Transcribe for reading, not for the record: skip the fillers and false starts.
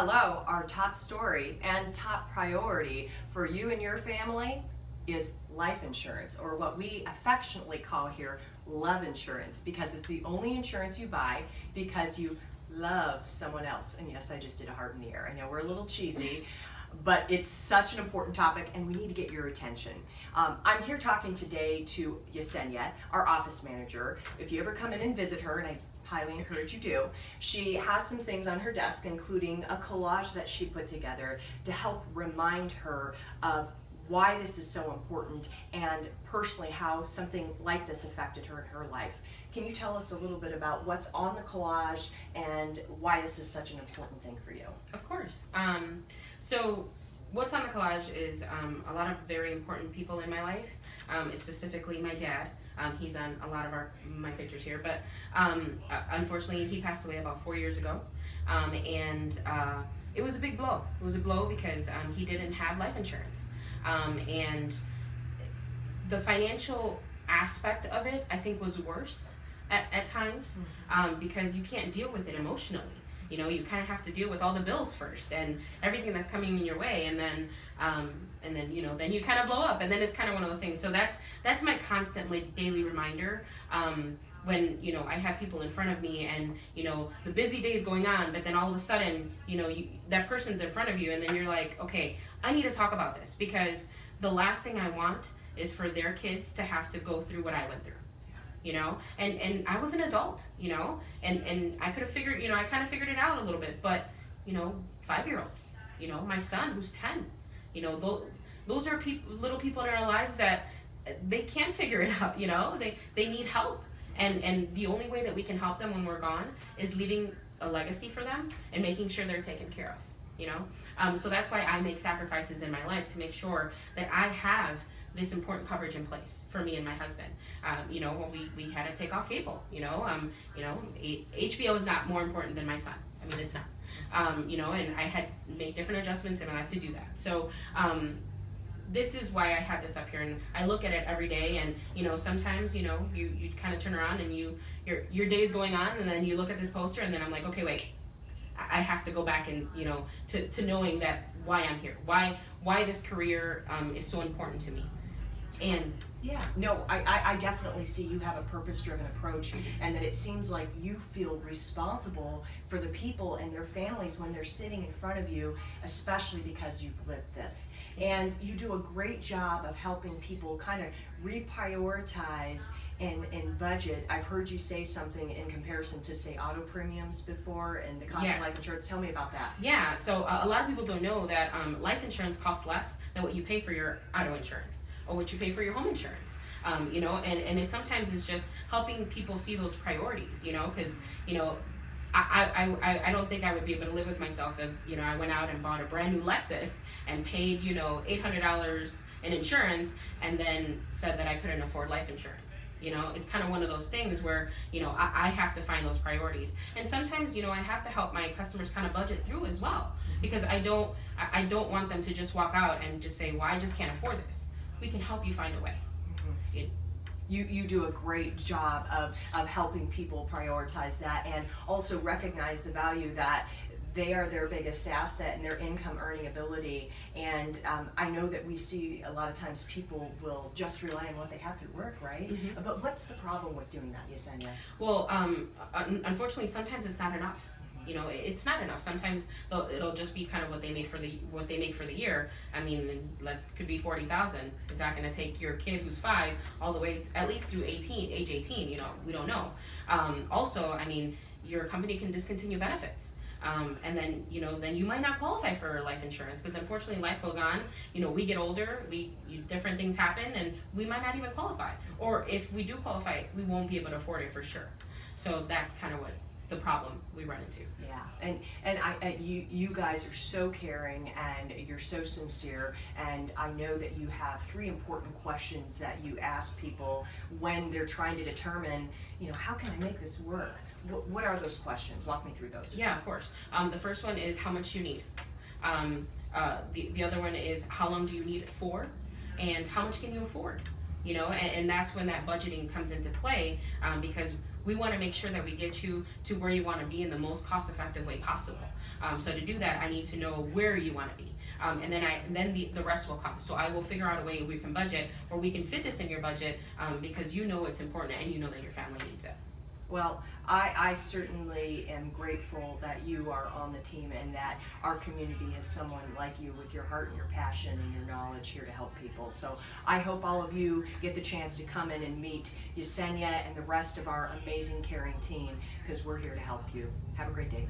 Hello, our top story and top priority for you and your family is life insurance, or what we affectionately call here love insurance, because it's the only insurance you buy because you love someone else. And yes, I just did a heart in the air. I know we're a little cheesy, but it's such an important topic and we need to get your attention. I'm here talking today to Yesenia, our office manager. If you ever come in and visit her, and I highly encourage you do, she has some things on her desk, including a collage that she put together to help remind her of why this is so important and personally how something like this affected her in her life. Can you tell us a little bit about what's on the collage and why this is such an important thing for you? Of course. So what's on the collage is a lot of very important people in my life, specifically my dad. He's on a lot of my pictures here, but unfortunately he passed away about 4 years ago, and it was a big blow. It was a blow because he didn't have life insurance, and the financial aspect of it I think was worse at times, because you can't deal with it emotionally. You know, you kind of have to deal with all the bills first and everything that's coming in your way, and then you know, then you kind of blow up, and then it's kind of one of those things. So that's my constant daily reminder. When, you know, I have people in front of me and, you know, the busy day is going on, but then all of a sudden, you know, that person's in front of you, and then you're like, okay, I need to talk about this, because the last thing I want is for their kids to have to go through what I went through. You know, and I was an adult, you know, and I could have figured, you know, I kind of figured it out a little bit, but, you know, 5-year-olds, you know, my son who's 10, you know, those are little people in our lives that they can't figure it out, you know, they need help, and the only way that we can help them when we're gone is leaving a legacy for them and making sure they're taken care of, you know. So that's why I make sacrifices in my life to make sure that I have this important coverage in place for me and my husband. You know, when we had to take off cable, you know, HBO is not more important than my son. I mean, it's not. You know, and I had to make different adjustments in my life to do that. So this is why I have this up here, and I look at it every day, and, you know, sometimes, you know, you kind of turn around and your day's going on, and then you look at this poster, and then I'm like, okay, wait, I have to go back and, you know, to knowing that why I'm here, why this career is so important to me. And yeah, no, I definitely see you have a purpose-driven approach, and that it seems like you feel responsible for the people and their families when they're sitting in front of you, especially because you've lived this. And you do a great job of helping people kind of reprioritize and budget. I've heard you say something in comparison to, say, auto premiums before and the cost Yes. of life insurance. Tell me about that. Yeah, so a lot of people don't know that life insurance costs less than what you pay for your auto insurance or what you pay for your home insurance. You know, and it sometimes is just helping people see those priorities, you know, because, you know, I don't think I would be able to live with myself if, you know, I went out and bought a brand new Lexus and paid, you know, $800 in insurance and then said that I couldn't afford life insurance. You know, it's kind of one of those things where, you know, I have to find those priorities. And sometimes, you know, I have to help my customers kind of budget through as well, because I don't want them to just walk out and just say, well, I just can't afford this. We can help you find a way. You do a great job of helping people prioritize that, and also recognize the value that they are their biggest asset and their income earning ability. And I know that we see a lot of times people will just rely on what they have through work, right? Mm-hmm. But what's the problem with doing that, Yesenia? Well, unfortunately, sometimes it's not enough. You know, it's not enough. Sometimes it'll just be kind of what they make for the year. I mean, that could be $40,000. Is that going to take your kid who's 5 all the way at least through age 18? You know, we don't know. Also, I mean, your company can discontinue benefits. And then, you know, then you might not qualify for life insurance, because unfortunately life goes on. You know, we get older, different things happen, and we might not even qualify. Or if we do qualify, we won't be able to afford it for sure. So that's kind of what the problem we run into. Yeah, and you guys are so caring and you're so sincere, and I know that you have 3 important questions that you ask people when they're trying to determine, you know, how can I make this work? What are those questions? Walk me through those. Yeah, of course. The first one is how much you need. The other one is how long do you need it for, and how much can you afford? You know, and that's when that budgeting comes into play, because we want to make sure that we get you to where you want to be in the most cost effective way possible. So to do that, I need to know where you want to be. And then the rest will come. So I will figure out a way we can budget, or we can fit this in your budget, because you know it's important and you know that your family needs it. Well, I certainly am grateful that you are on the team and that our community has someone like you with your heart and your passion and your knowledge here to help people. So I hope all of you get the chance to come in and meet Yesenia and the rest of our amazing caring team, because we're here to help you. Have a great day.